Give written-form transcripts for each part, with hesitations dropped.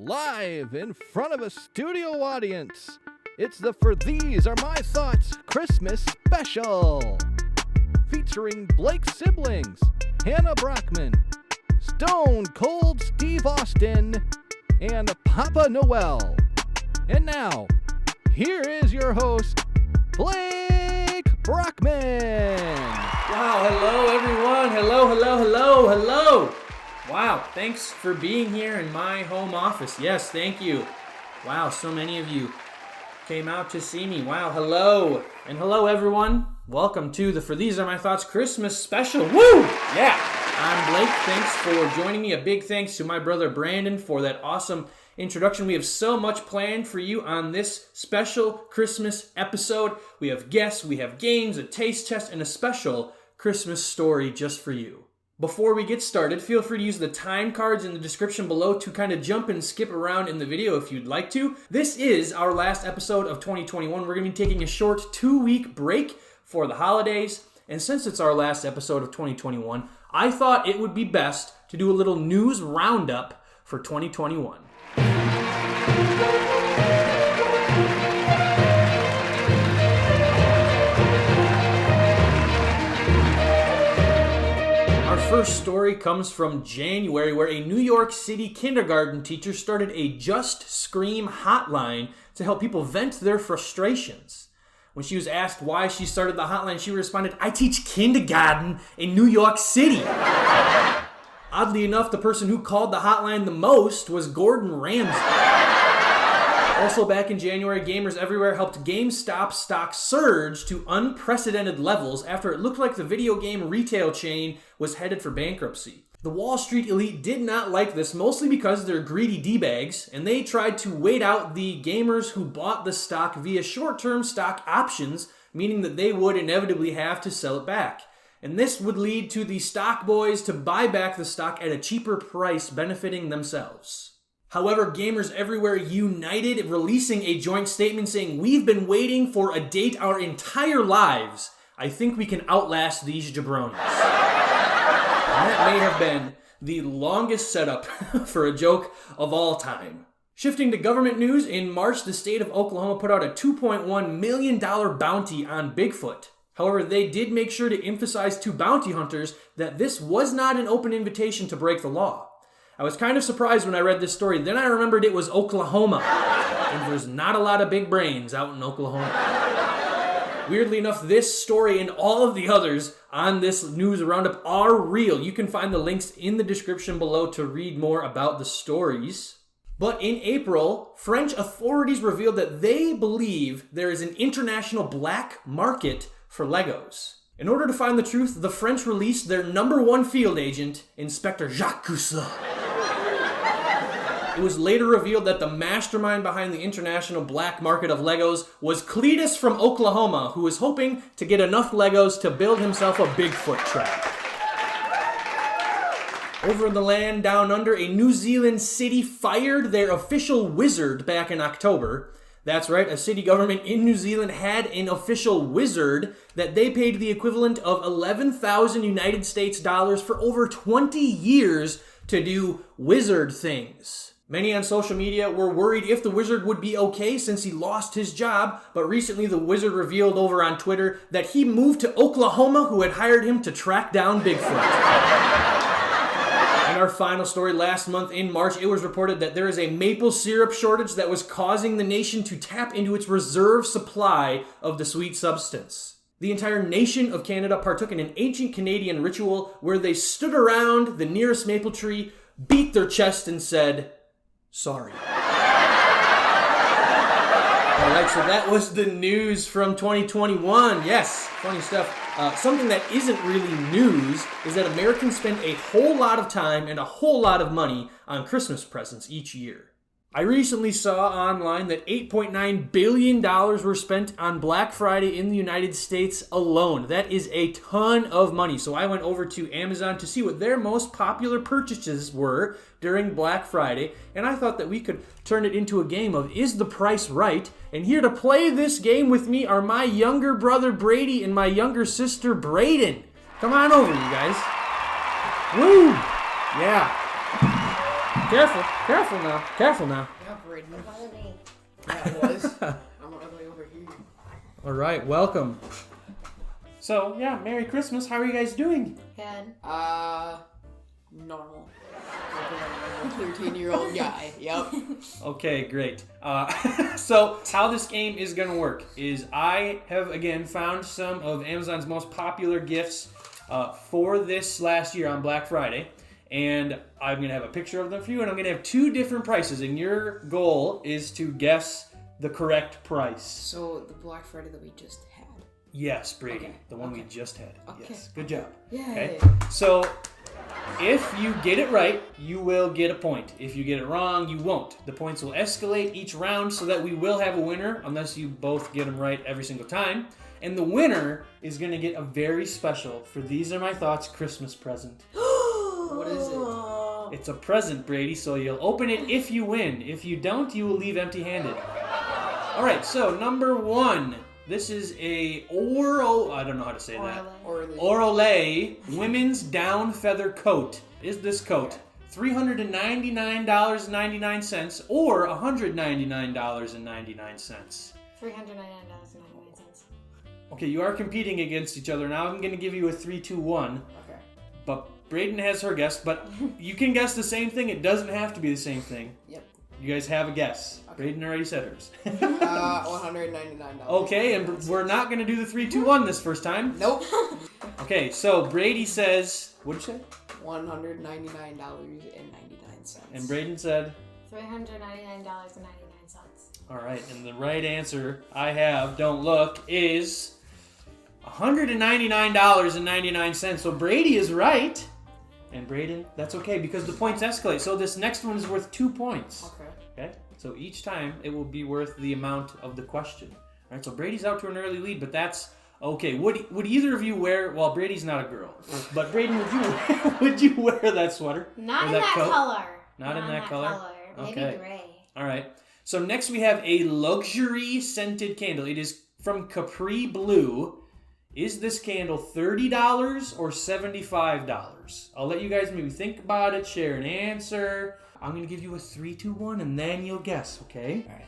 live in front of a studio audience. It's the For These Are My Thoughts Christmas Special, featuring Blake's siblings, Hannah Brockman, Stone Cold Steve Austin, and Papa Noel. And now, here is your host, Blake Brockman. Wow, hello everyone. Hello. Wow, thanks for being here in my home office. Yes, thank you. Wow, so many of you came out to see me. Wow, hello. And hello everyone. Welcome to the For These Are My Thoughts Christmas Special. Woo! Yeah, I'm Blake. Thanks for joining me. A big thanks to my brother Brandon for that awesome introduction. We have so much planned for you on this special Christmas episode. We have guests, we have games, a taste test, and a special Christmas story just for you. Before we get started, feel free to use the time cards in the description below to kind of jump and skip around in the video if you'd like to. This is our last episode of 2021. We're going to be taking a short 2-week break for the holidays. And since it's our last episode of 2021, I thought it would be best to do a little news roundup for 2021. First story comes from January, where a New York City kindergarten teacher started a Just Scream hotline to help people vent their frustrations. When she was asked why she started the hotline, she responded, "I teach kindergarten in New York City." Oddly enough, the person who called the hotline the most was Gordon Ramsay. Also back in January, gamers everywhere helped GameStop stock surge to unprecedented levels after it looked like the video game retail chain was headed for bankruptcy. The Wall Street elite did not like this, mostly because they're greedy D-bags, and they tried to wait out the gamers who bought the stock via short-term stock options, meaning that they would inevitably have to sell it back. And this would lead to the stock boys to buy back the stock at a cheaper price, benefiting themselves. However, gamers everywhere united, releasing a joint statement saying, "We've been waiting for a date our entire lives. I think we can outlast these jabronis." And that may have been the longest setup for a joke of all time. Shifting to government news, in March, the state of Oklahoma put out a $2.1 million bounty on Bigfoot. However, they did make sure to emphasize to bounty hunters that this was not an open invitation to break the law. I was kind of surprised when I read this story. Then I remembered it was Oklahoma, and there's not a lot of big brains out in Oklahoma. Weirdly enough, this story and all of the others on this news roundup are real. You can find the links in the description below to read more about the stories. But in April, French authorities revealed that they believe there is an international black market for Legos. In order to find the truth, the French released their #1 field agent, Inspector Jacques Cousteau. It was later revealed that the mastermind behind the international black market of Legos was Cletus from Oklahoma, who was hoping to get enough Legos to build himself a Bigfoot trap. Over in the land down under, a New Zealand city fired their official wizard back in October. That's right, a city government in New Zealand had an official wizard that they paid the equivalent of 11,000 United States dollars for over 20 years to do wizard things. Many on social media were worried if the wizard would be okay since he lost his job, but recently the wizard revealed over on Twitter that he moved to Oklahoma, who had hired him to track down Bigfoot. And our final story, last month in March, it was reported that there is a maple syrup shortage that was causing the nation to tap into its reserve supply of the sweet substance. The entire nation of Canada partook in an ancient Canadian ritual where they stood around the nearest maple tree, beat their chest, and said, "Sorry." Alright, so that was the news from 2021. Yes, funny stuff. Something that isn't really news is that Americans spend a whole lot of time and a whole lot of money on Christmas presents each year. I recently saw online that $8.9 billion were spent on Black Friday in the United States alone. That is a ton of money. So I went over to Amazon to see what their most popular purchases were during Black Friday, and I thought that we could turn it into a game of Is the Price Right? And here to play this game with me are my younger brother Brady and my younger sister Braden. Come on over, you guys. Woo! Yeah. Careful now. Yeah, Braden. Follow me. Yeah, it was. I'm all the way over here. All right, welcome. So, yeah, Merry Christmas. How are you guys doing? Good. Normal. 13-year-old guy. Yep. Okay, great. So how this game is going to work is I have, again, found some of Amazon's most popular gifts for this last year on Black Friday. And I'm going to have a picture of them for you, and I'm going to have two different prices. And your goal is to guess the correct price. So, the Black Friday that we just had. Yes, Brady. Okay. The one we just had. Okay. Yes, good job. Yay. Okay. So if you get it right, you will get a point. If you get it wrong, you won't. The points will escalate each round so that we will have a winner unless you both get them right every single time. And the winner is going to get a very special For These Are My Thoughts Christmas present. What is it? It's a present, Brady, so you'll open it if you win. If you don't, you will leave empty-handed. All right, so number one. This is a I don't know how to say that. Orolay women's down feather coat. Is this coat $399.99 or $199.99? $399.99. Okay, you are competing against each other. Now I'm going to give you a 3-2-1. Okay. But Braden has her guess, but you can guess the same thing. It doesn't have to be the same thing. Yep. You guys have a guess. Okay. Braden already said hers. $199. Okay, and we're not going to do the 3-2-1 this first time. Nope. Okay, so Brady says, what'd you say? $199.99. And Braden said? $399.99. All right, and the right answer I have, don't look, is $199.99. So Brady is right. And Braden, that's okay because the points escalate. So this next one is worth 2 points. Okay? So each time it will be worth the amount of the question. All right, so Brady's out to an early lead, but that's okay. Would either of you wear, well, Brady's not a girl, but Braden, would you wear that sweater? Not or in that that coat? color. Not in that color? Maybe Okay. gray. All right. So next we have a luxury scented candle. It is from Capri Blue. Is this candle $30 or $75? I'll let you guys maybe think about it, share an answer. I'm going to give you a 3-2-1 and then you'll guess, okay? All right.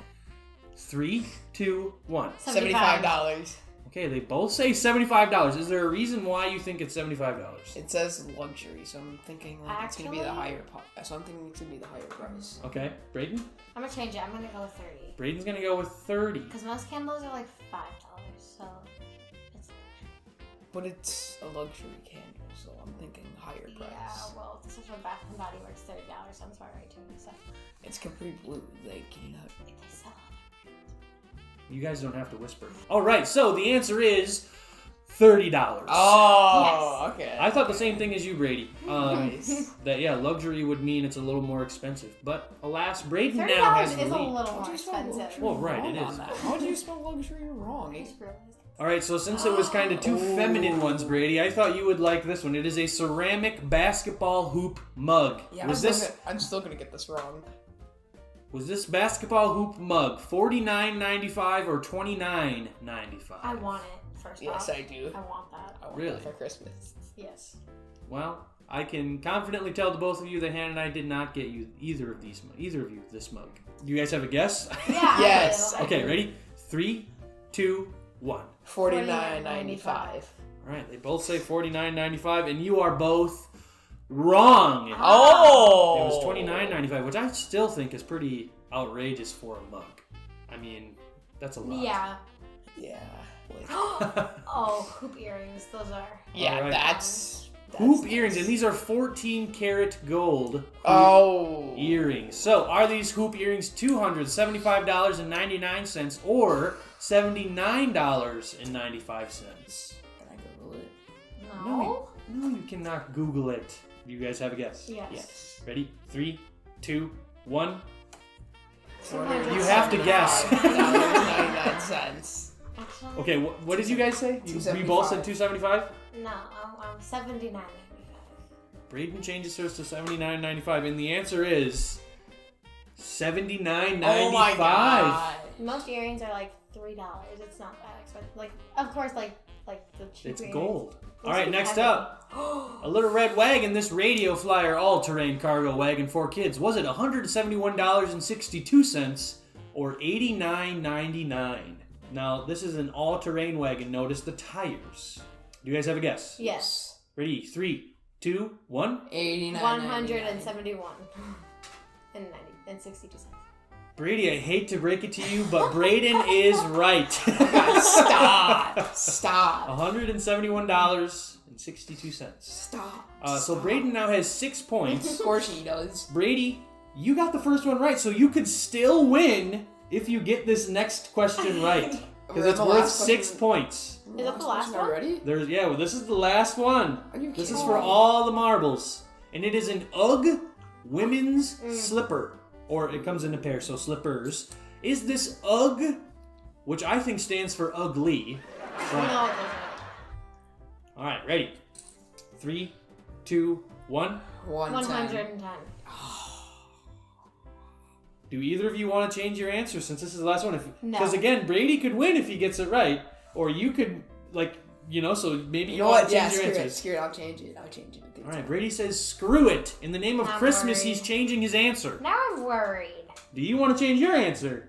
3, 2, 1. $75. Okay, they both say $75. Is there a reason why you think it's $75? It says luxury, so I'm thinking like it's gonna be the Actually- higher. So I'm thinking it's gonna be the higher price. Okay, Braden? I'm gonna change it. I'm gonna go with 30. Braden's going to go with 30. Because most candles are like $5, so it's But it's a luxury candle, so I'm thinking higher price. yeah. Well, this is what Bath and Body Works $30 sounds about right to me. So It's Capri Blue. They cannot. if they sell You guys don't have to whisper. All right, so the answer is $30. Oh, okay. I thought the same thing as you, Brady. Nice. That, yeah, luxury would mean it's a little more expensive. But alas, Braden $30 now has the is a lead. little How'd more you spell expensive. luxury Well, right, wrong it on is. that? How do you spell luxury wrong? I just realized. All right, so since it was kind of two feminine ones, Brady, I thought you would like this one. It is a ceramic basketball hoop mug. Yeah, I'm still gonna get this wrong. Was this basketball hoop mug $49.95 or $29.95? I want it first Yes, off. I do. I want that. I want Really? that for Christmas. Yes. Well, I can confidently tell to both of you that Hannah and I did not get you either of you this mug. Do you guys have a guess? Yeah. Yes. I do. Okay, ready? 3, 2, 1. $49.95. All right, they both say $49.95, and you are both wrong. Oh! It was $29.95, which I still think is pretty outrageous for a mug. I mean, that's a lot. Yeah. Yeah. Oh, hoop earrings. Those are. Yeah, All right. that's Hoop nice. earrings, and these are 14 karat gold hoop Oh. earrings. So, are these hoop earrings $275.99 or $79.95? Can I Google it? No. No, you cannot Google it. You guys have a guess? Yes. Yes. Ready? 3, 2, 1. $275. You have to guess. $99.99. Actually, Okay, what did you guys say? We both said $275? no, I'm $79.95. Braden changes hers to $79.95, and the answer is $79.95. Oh my god. Most earrings are like $3. It's not that expensive. Like, of course, like the cheap It's earrings. gold. All right, next up. A little red wagon, this Radio Flyer all-terrain cargo wagon for kids. Was it $171.62 or $89.99? Now, this is an all-terrain wagon. Notice the tires. Do you guys have a guess? Yes. Ready? 3, 2, 1. 89. 171 and 62 cents. Brady, I hate to break it to you, but Braden is right. Stop. $171.62. Stop. So Braden now has 6 points. Of course he does. Brady, you got the first one right, so you could still win if you get this next question right. Because it's worth 6 points. Is that the last one? already? This is the last one. Are you This kidding? is for all the marbles. And it is an UGG women's slipper. Or it comes in a pair, so slippers. Is this UGG, which I think stands for ugly? No, it doesn't. All right, ready? 3, 2, 1. 110. Do either of you want to change your answer since this is the last one? No. Because again, Brady could win if he gets it right, or you could so maybe You you know want what? to change Yeah, your screw answers. it. I'll change it. All right, Brady says screw it. In the name of I'm Christmas, worried. he's changing his answer. Now I'm worried. Do you want to change your answer?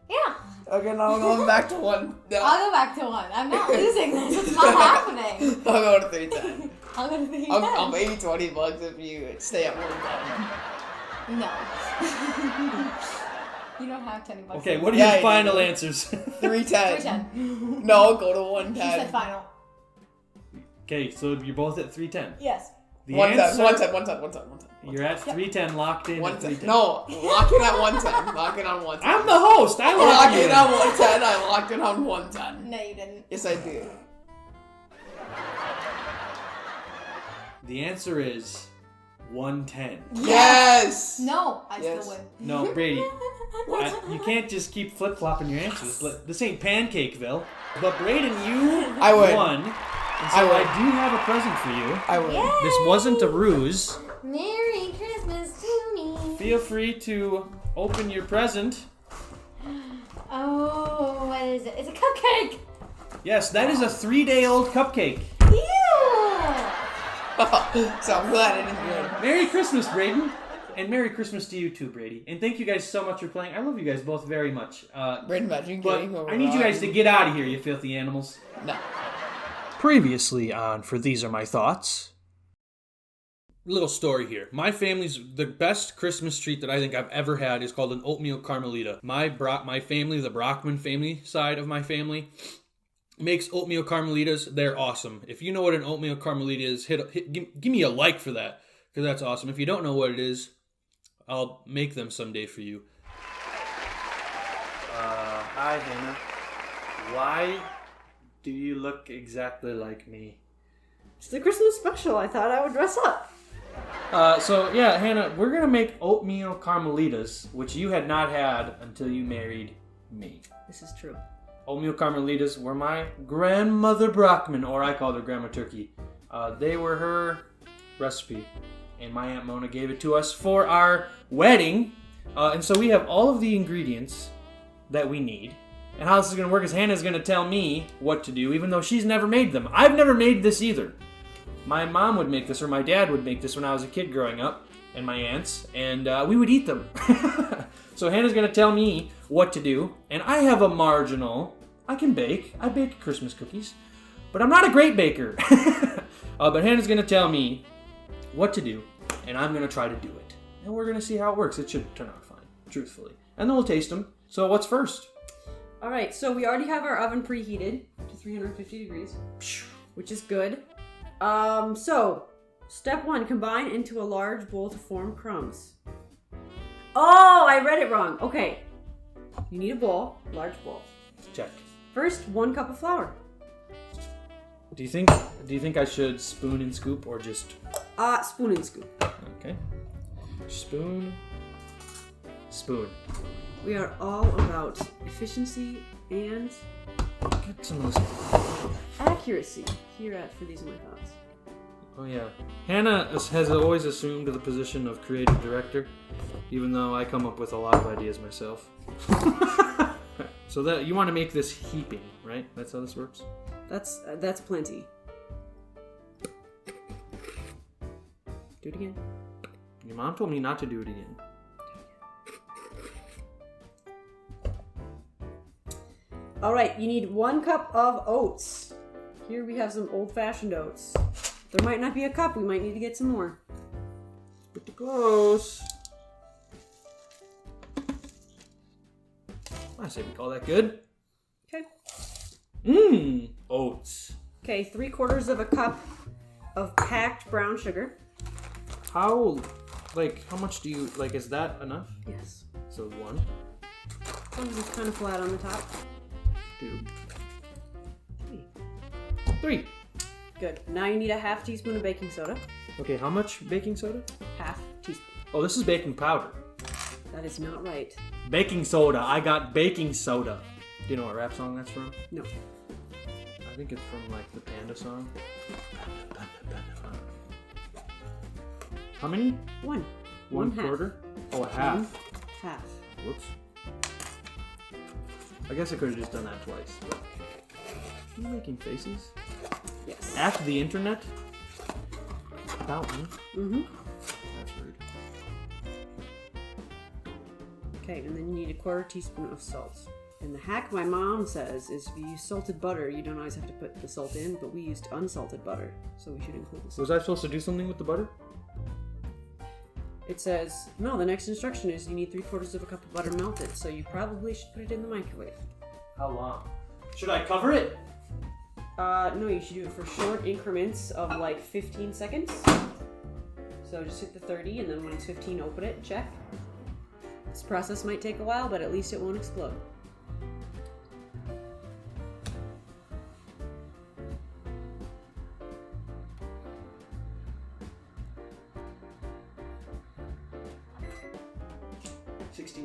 Yeah. Okay, now I'm going back to 1. No. I'll go back to 1. I'm not losing this. It's not happening. I'll go to 310. I'll go to the I'll pay you $20 if you stay at 110. No. You don't have $10. Okay, what are Yeah, your you final do. answers? 310. 310. No, go to She 110. said final. Okay, so you're both at 310. Yes. The 110. answer, 110. you're at 310, locked in at 110. 310. No, lock it at 110. Lock it on 110. I'm the host. I Lock locked it in. on 110. I locked it on 110. No, you didn't. Yes, I did. The answer is 110. Yes. No, I Yes. still win. No, Brady. You can't just keep flip-flopping your answers. This ain't Pancakeville. But Braden, you I win. won. And so I I win. do have a present for you. I win. This wasn't a ruse. Merry Christmas to me. Feel free to open your present. Oh, what is it? It's a cupcake. Yes, that is a 3-day-old cupcake. Ew. So I'm glad it is good. Merry Christmas, Braden. And Merry Christmas to you too, Brady. And thank you guys so much for playing. I love you guys both very much. Braden, imagine But getting over I need you guys to get out of here, you filthy animals. No. Previously on For These Are My Thoughts. Little story here. The best Christmas treat that I think I've ever had is called an Oatmeal Carmelita. My family, the Brockman family side of my family, makes Oatmeal Carmelitas. They're awesome. If you know what an Oatmeal Carmelita is, give me a like for that, because that's awesome. If you don't know what it is, I'll make them someday for you. Hi, Hannah. Why do you look exactly like me? It's the Christmas special. I thought I would dress up. Hannah, we're gonna make Oatmeal Carmelitas, which you had not had until you married me. This is true. Oatmeal Carmelitas were my grandmother Brockman, or I called her Grandma Turkey. They were her recipe, and my Aunt Mona gave it to us for our wedding. And so we have all of the ingredients that we need. And how this is going to work is Hannah's going to tell me what to do, even though she's never made them. I've never made this either. My mom would make this, or my dad would make this when I was a kid growing up, and my aunts, and we would eat them. So Hannah's going to tell me what to do, and I have a marginal. I can bake. I bake Christmas cookies, but I'm not a great baker. But Hannah's going to tell me what to do, and I'm going to try to do it. And we're going to see how it works. It should turn out fine, truthfully. And then we'll taste them. So what's first? All right, so we already have our oven preheated to 350 degrees, which is good. So step 1, combine into a large bowl to form crumbs. Oh, I read it wrong. Okay, you need a bowl, large bowl. Check. First, 1 cup of flour. Do you think I should spoon and scoop or just? Spoon and scoop. Okay. Spoon. We are all about efficiency and Get some of this. accuracy here at For These Are My Thoughts. Oh yeah. Hannah has always assumed the position of creative director, even though I come up with a lot of ideas myself. So that you want to make this heaping, right? That's how this works. That's plenty. Do it again. Your mom told me not to do it again. All right, you need 1 cup of oats. Here we have some old-fashioned oats. There might not be a cup. We might need to get some more. Pretty close. I say we call that good. Okay. Oats. Okay, 3/4 of a cup of packed brown sugar. How much do you, is that enough? Yes. So 1, As long as it's kind of flat on the top. 2, 3. Good. Now you need a 1/2 teaspoon of baking soda. Okay, how much baking soda? 1/2 teaspoon. Oh, this is baking powder. That is not right. Baking soda. I got baking soda. Do you know what rap song that's from? No. I think it's from the Panda song. How many? 1. 1/4? Oh, a half. 1/2. Whoops. I guess I could have just done that twice. But... Are you making faces? Yes. At the internet? About me? Mm-hmm. That's rude. Okay, and then you need a 1/4 teaspoon of salt. And the hack my mom says is if you use salted butter, you don't always have to put the salt in, but we used unsalted butter, so we should include the salt. Was I supposed to do something with the butter? It says, no, the next instruction is you need 3/4 of a cup of butter melted, so you probably should put it in the microwave. How long? Should I cover it? No, you should do it for short increments of 15 seconds. So just hit the 30, and then when it's 15, open it and check. This process might take a while, but at least it won't explode.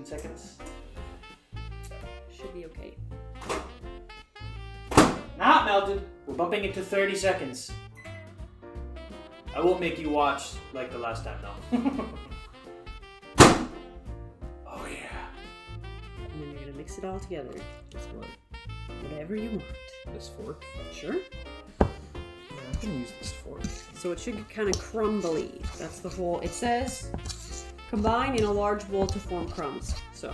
Seconds. Should be okay. Not melted. We're bumping it to 30 seconds. I won't make you watch like the last time, though. Oh, yeah. And then you're going to mix it all together. Guess what? Whatever you want. This fork? Sure. Yeah, I can use this fork. So it should get kind of crumbly. That's the whole... It says... Combine in a large bowl to form crumbs. So,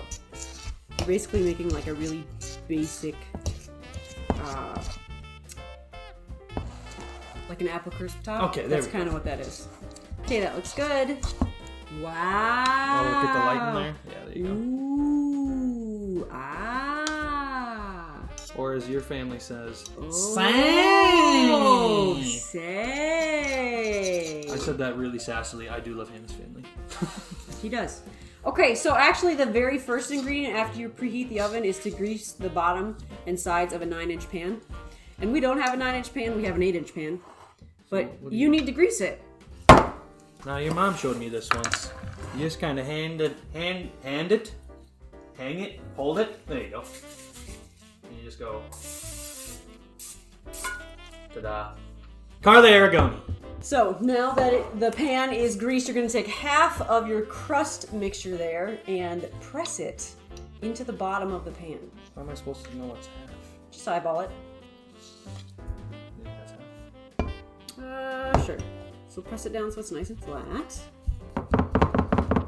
you're basically making a really basic, an apple crisp top. Okay, there That's we go. kind of what that is. Okay, that looks good. Wow. Oh, look at the light in there. Yeah, there you Ooh, Or as your family says, Oh, Sang! say. I said that really sassily. I do love Hannah's family. He does. Okay, so actually the very first ingredient after you preheat the oven is to grease the bottom and sides of a 9-inch pan. And we don't have a 9-inch pan, we have an 8-inch pan. But what do you need to grease it. Now, your mom showed me this once. You just kind of hand it, hang it, hold it. There you go. And you just go. Ta-da. Carla Aragoni. So now that the pan is greased, you're going to take half of your crust mixture there and press it into the bottom of the pan. How am I supposed to know what's half? Just eyeball it. You think that's half? Sure. So press it down so it's nice and flat.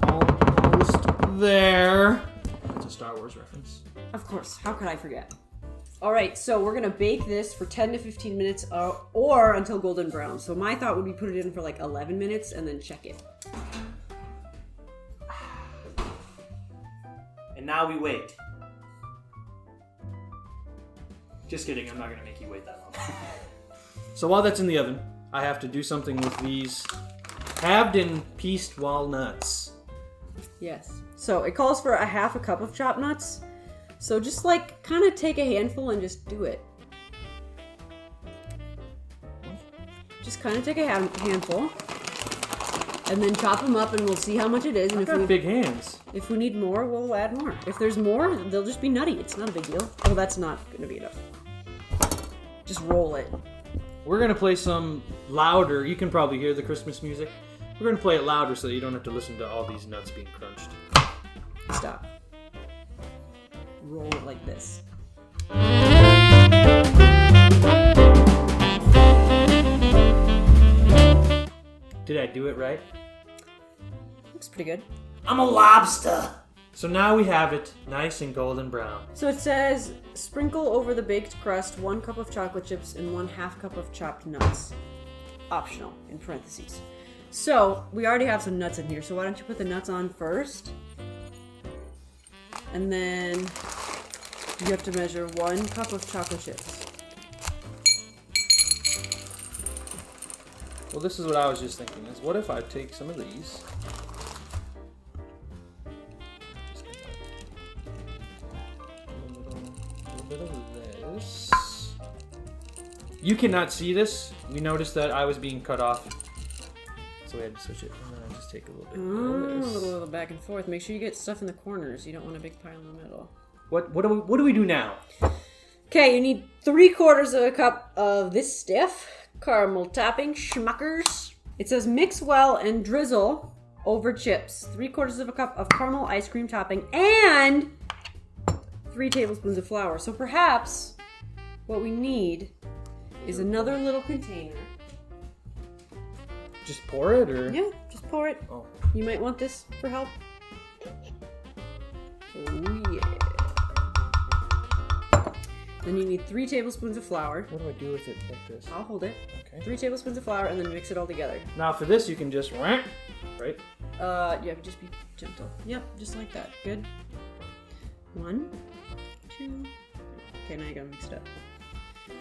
Almost there. That's a Star Wars reference. Of course. How could I forget? All right, so we're going to bake this for 10 to 15 minutes or until golden brown. So my thought would be put it in for 11 minutes and then check it. And now we wait. Just kidding, I'm not going to make you wait that long. So while that's in the oven, I have to do something with these halved and pieced walnuts. Yes. So it calls for a half a cup of chopped nuts. So just kind of take a handful and just do it. Just kind of take a handful and then chop them up and we'll see how much it is. And I've got big hands. If we need more, we'll add more. If there's more, they'll just be nutty. It's not a big deal. Well, that's not going to be enough. Just roll it. We're going to play some louder. You can probably hear the Christmas music. We're going to play it louder so that you don't have to listen to all these nuts being crunched. Stop. Roll it like this. Did I do it right? Looks pretty good. I'm a lobster. So now we have it nice and golden brown. So it says, sprinkle over the baked crust 1 cup of chocolate chips and 1/2 cup of chopped nuts. Optional, in parentheses. So, we already have some nuts in here, so why don't you put the nuts on first? And then you have to measure 1 cup of chocolate chips. Well, this is what I was just thinking, is what if I take some of these... This. You cannot see this. We noticed that I was being cut off, so we had to switch it. And then I just take a little bit of this. A little back and forth. Make sure you get stuff in the corners. You don't want a big pile in the middle. What do we do now? Okay, you need 3/4 of a cup of this stiff caramel topping schmuckers. It says mix well and drizzle over chips. 3/4 of a cup of caramel ice cream topping and 3 tablespoons of flour. So perhaps what we need is another little container. Just pour it, or? Yeah, just pour it. Oh. You might want this for help. Oh yeah. Then you need 3 tablespoons of flour. What do I do with it like this? I'll hold it. Okay. 3 tablespoons of flour and then mix it all together. Now for this, you can just right. Yeah, just be gentle. Yep, just like that. Good. 1, 2. Okay, now you gotta mix it up.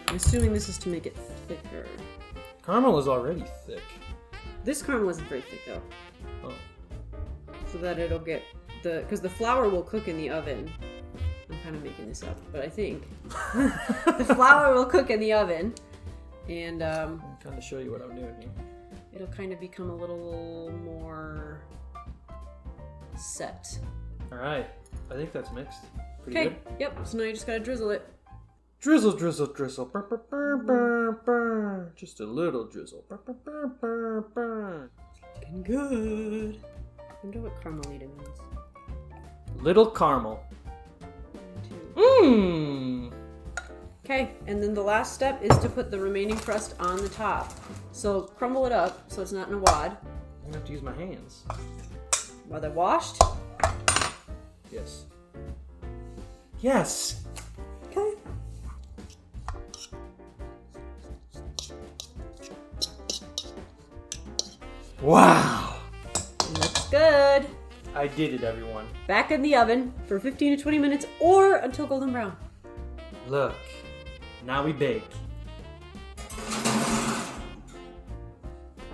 I'm assuming this is to make it thicker. Caramel is already thick. This caramel isn't very thick though. Oh. So that it'll get because the flour will cook in the oven. I'm kind of making this up, but I think the flour will cook in the oven, and I'm trying to show you what I'm doing here. it'll kind of become a little more set. All right, I think that's mixed. Pretty Okay. good. Yep. So now you just gotta drizzle it. Drizzle, drizzle, drizzle. Burr, burr, burr, burr, burr. Just a little drizzle. Burr, burr, burr, burr, burr. Looking good. I wonder what Carmelita means. Little caramel. 1, 2. Mmm. Okay, and then the last step is to put the remaining crust on the top. So crumble it up so it's not in a wad. I'm gonna have to use my hands. While they're washed. Yes. Yes. Okay. Wow. Looks good. I did it, everyone. Back in the oven for 15 to 20 minutes or until golden brown. Look. Now we bake.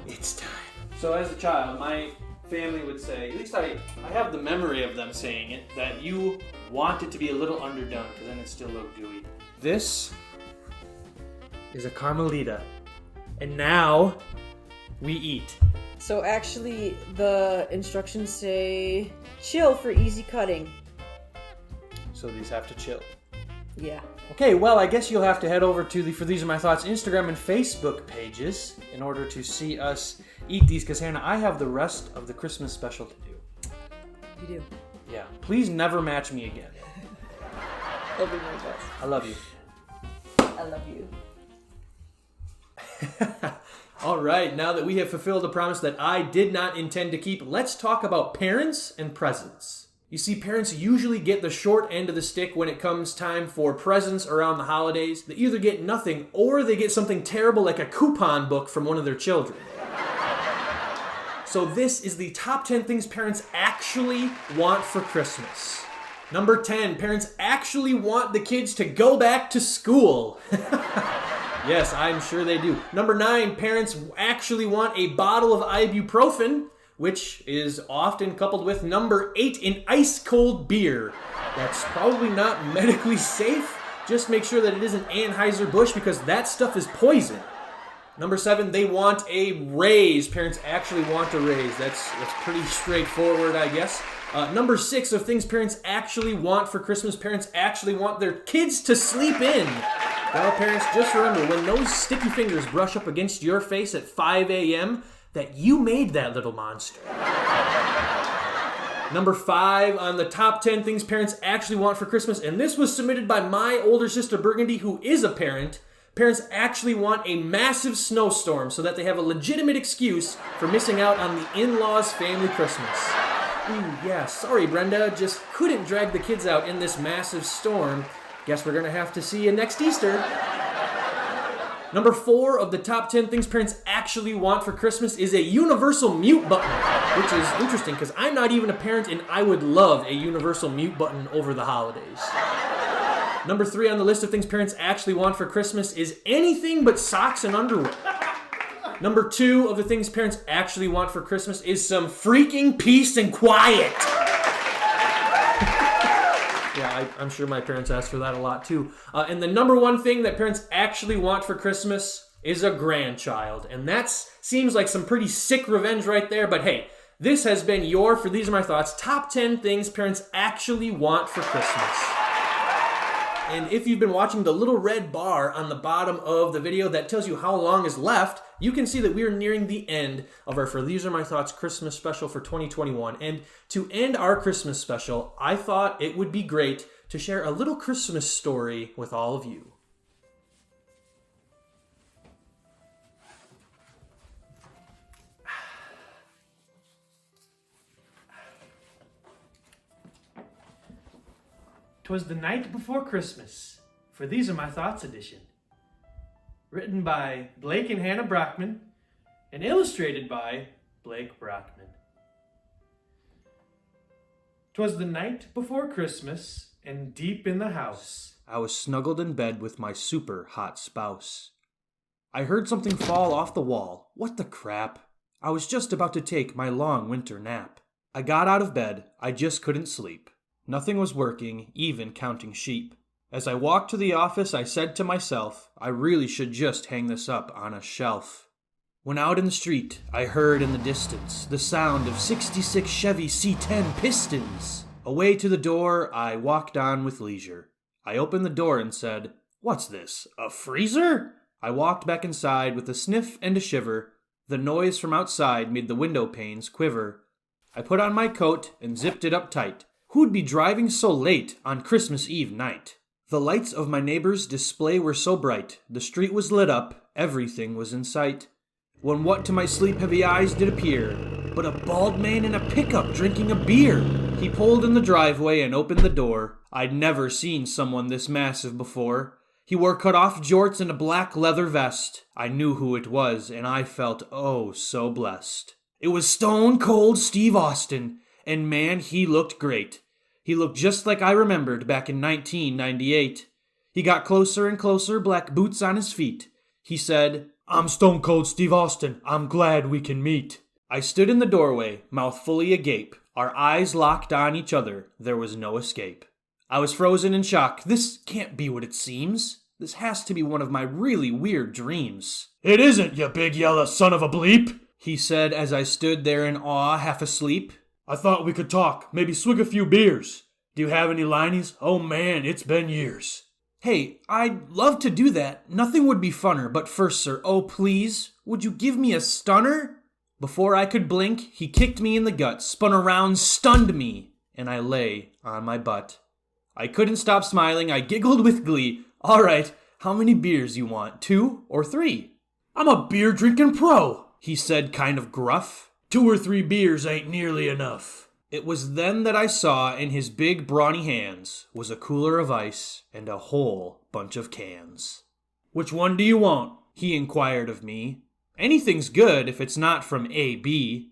It's time. So as a child, my family would say, at least I have the memory of them saying it, that you want it to be a little underdone because then it's still a little gooey. This is a Carmelita. And now we eat. So actually the instructions say chill for easy cutting. So these have to chill. Yeah. Okay, well, I guess you'll have to head over to the For These Are My Thoughts Instagram and Facebook pages in order to see us eat these, because Hannah, I have the rest of the Christmas special to do. You do. Yeah. Please never match me again. I'll be my best. I love you. I love you. All right, now that we have fulfilled a promise that I did not intend to keep, let's talk about parents and presents. You see, parents usually get the short end of the stick when it comes time for presents around the holidays. They either get nothing or they get something terrible like a coupon book from one of their children. So this is the top 10 things parents actually want for Christmas. Number 10, parents actually want the kids to go back to school. Yes, I'm sure they do. Number 9, parents actually want a bottle of ibuprofen, which is often coupled with number 8, an ice cold beer. That's probably not medically safe. Just make sure that it isn't Anheuser-Busch because that stuff is poison. Number 7, they want a raise. Parents actually want a raise. That's pretty straightforward, I guess. Number 6 of things parents actually want for Christmas. Parents actually want their kids to sleep in. Well, parents, just remember, when those sticky fingers brush up against your face at 5 a.m., that you made that little monster. Number 5 on the top 10 things parents actually want for Christmas, and this was submitted by my older sister Burgundy, who is a parent. parents actually want a massive snowstorm so that they have a legitimate excuse for missing out on the in-laws' family Christmas. Ooh, yeah, sorry Brenda, just couldn't drag the kids out in this massive storm. Guess we're gonna have to see you next Easter. Number 4 of the top 10 things parents actually want for Christmas is a universal mute button, which is interesting because I'm not even a parent and I would love a universal mute button over the holidays. Number 3 on the list of things parents actually want for Christmas is anything but socks and underwear. Number 2 of the things parents actually want for Christmas is some freaking peace and quiet. Yeah, I'm sure my parents asked for that a lot too. And the number 1 thing that parents actually want for Christmas is a grandchild. And that seems like some pretty sick revenge right there. But hey, this has been your For These Are My Thoughts, top 10 things parents actually want for Christmas. And if you've been watching the little red bar on the bottom of the video that tells you how long is left, you can see that we are nearing the end of our For These Are My Thoughts Christmas special for 2021. And to end our Christmas special, I thought it would be great to share a little Christmas story with all of you. "'Twas the night before Christmas, For These Are My Thoughts edition. Written by Blake and Hannah Brockman, and illustrated by Blake Brockman. 'Twas the night before Christmas, and deep in the house, I was snuggled in bed with my super hot spouse. I heard something fall off the wall. What the crap? I was just about to take my long winter nap. I got out of bed, I just couldn't sleep. Nothing was working, even counting sheep. As I walked to the office, I said to myself, I really should just hang this up on a shelf. When out in the street, I heard in the distance the sound of 66 Chevy C10 pistons. Away to the door, I walked on with leisure. I opened the door and said, What's this, a freezer? I walked back inside with a sniff and a shiver. The noise from outside made the window panes quiver. I put on my coat and zipped it up tight. Who'd be driving so late on Christmas Eve night? The lights of my neighbor's display were so bright, the street was lit up, everything was in sight. When what to my sleep-heavy eyes did appear, but a bald man in a pickup drinking a beer. He pulled in the driveway and opened the door. I'd never seen someone this massive before. He wore cut-off jorts and a black leather vest. I knew who it was, and I felt oh so blessed. It was Stone Cold Steve Austin. And man, he looked great. He looked just like I remembered back in 1998. He got closer and closer, black boots on his feet. He said, I'm Stone Cold Steve Austin. I'm glad we can meet. I stood in the doorway, mouth fully agape. Our eyes locked on each other. There was no escape. I was frozen in shock. This can't be what it seems. This has to be one of my really weird dreams. It isn't, you big yellow son of a bleep, he said as I stood there in awe, half asleep. I thought we could talk, maybe swig a few beers. Do you have any linies? Oh man, it's been years. Hey, I'd love to do that. Nothing would be funner, but first, sir, oh please, would you give me a stunner? Before I could blink, he kicked me in the gut, spun around, stunned me, and I lay on my butt. I couldn't stop smiling, I giggled with glee. All right, how many beers you want, 2 or 3? I'm a beer-drinking pro, he said kind of gruff. 2 or 3 beers ain't nearly enough. It was then that I saw in his big brawny hands was a cooler of ice and a whole bunch of cans. Which one do you want? He inquired of me. Anything's good if it's not from A.B.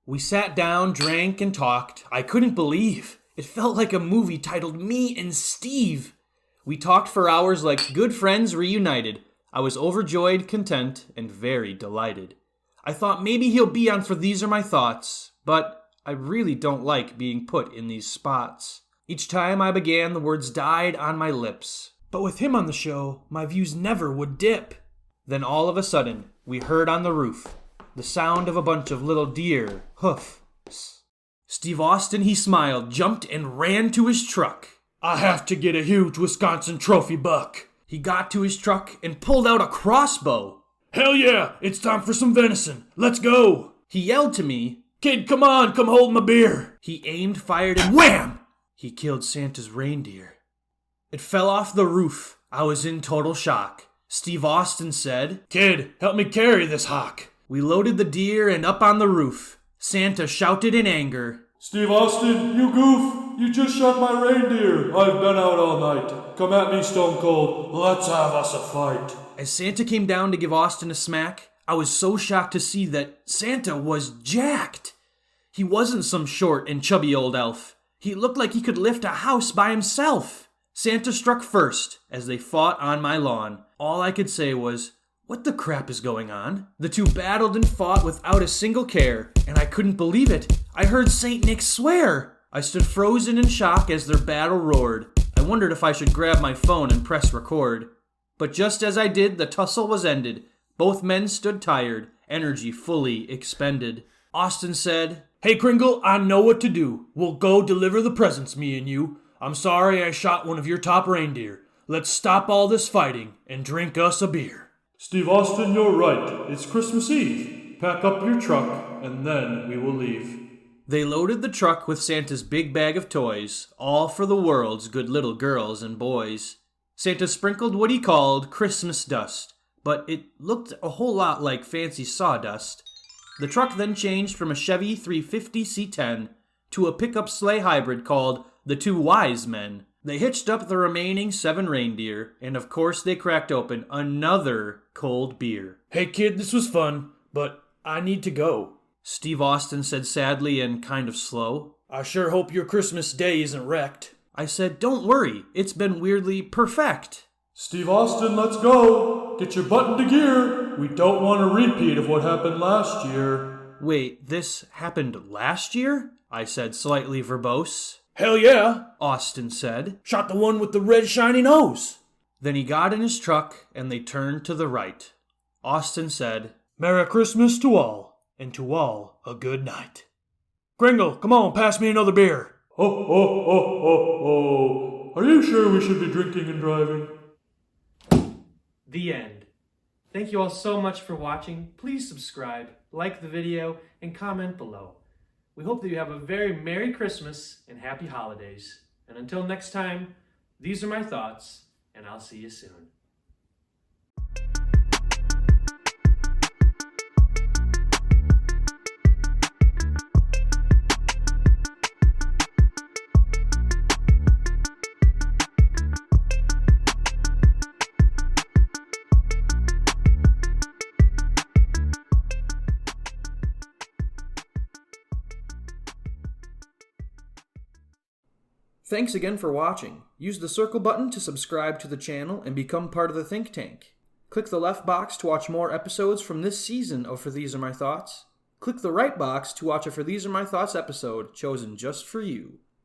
We sat down, drank, and talked. I couldn't believe. It felt like a movie titled Me and Steve. We talked for hours like good friends reunited. I was overjoyed, content, and very delighted. I thought maybe he'll be on For These Are My Thoughts, but I really don't like being put in these spots. Each time I began, the words died on my lips. But with him on the show, my views never would dip. Then all of a sudden, we heard on the roof the sound of a bunch of little deer hoofs. Steve Austin, he smiled, jumped, and ran to his truck. I have to get a huge Wisconsin trophy buck. He got to his truck and pulled out a crossbow. Hell yeah, it's time for some venison. Let's go. He yelled to me, Kid, come on, come hold my beer. He aimed, fired, and wham! He killed Santa's reindeer. It fell off the roof. I was in total shock. Steve Austin said, "Kid, help me carry this hawk." We loaded the deer and up on the roof. Santa shouted in anger, "Steve Austin, you goof! You just shot my reindeer! I've been out all night. Come at me, Stone Cold. Let's have us a fight." As Santa came down to give Austin a smack, I was so shocked to see that Santa was jacked. He wasn't some short and chubby old elf. He looked like he could lift a house by himself. Santa struck first as they fought on my lawn. All I could say was, "What the crap is going on?" The two battled and fought without a single care, and I couldn't believe it. I heard Saint Nick swear. I stood frozen in shock as their battle roared. I wondered if I should grab my phone and press record. But just as I did, the tussle was ended. Both men stood tired, energy fully expended. Austin said, "Hey Kringle, I know what to do. We'll go deliver the presents, me and you. I'm sorry I shot one of your top reindeer. Let's stop all this fighting and drink us a beer." "Steve Austin, you're right. It's Christmas Eve. Pack up your truck, and then we will leave." They loaded the truck with Santa's big bag of toys, all for the world's good little girls and boys. Santa sprinkled what he called Christmas dust, but it looked a whole lot like fancy sawdust. The truck then changed from a Chevy 350 C10 to a pickup sleigh hybrid called the Two Wise Men. They hitched up the remaining 7 reindeer, and of course they cracked open another cold beer. "Hey kid, this was fun, but I need to go," Steve Austin said sadly and kind of slow. "I sure hope your Christmas day isn't wrecked." I said, "Don't worry, it's been weirdly perfect." "Steve Austin, let's go. Get your butt into gear. We don't want a repeat of what happened last year." "Wait, this happened last year?" I said, slightly verbose. "Hell yeah," Austin said. "Shot the one with the red shiny nose." Then he got in his truck and they turned to the right. Austin said, "Merry Christmas to all, and to all a good night. Kringle, come on, pass me another beer." Ho, ho, ho, ho, ho. Are you sure we should be drinking and driving? The end. Thank you all so much for watching. Please subscribe, like the video, and comment below. We hope that you have a very Merry Christmas and Happy Holidays. And until next time, these are my thoughts, and I'll see you soon. Thanks again for watching. Use the circle button to subscribe to the channel and become part of the think tank. Click the left box to watch more episodes from this season of For These Are My Thoughts. Click the right box to watch a For These Are My Thoughts episode chosen just for you.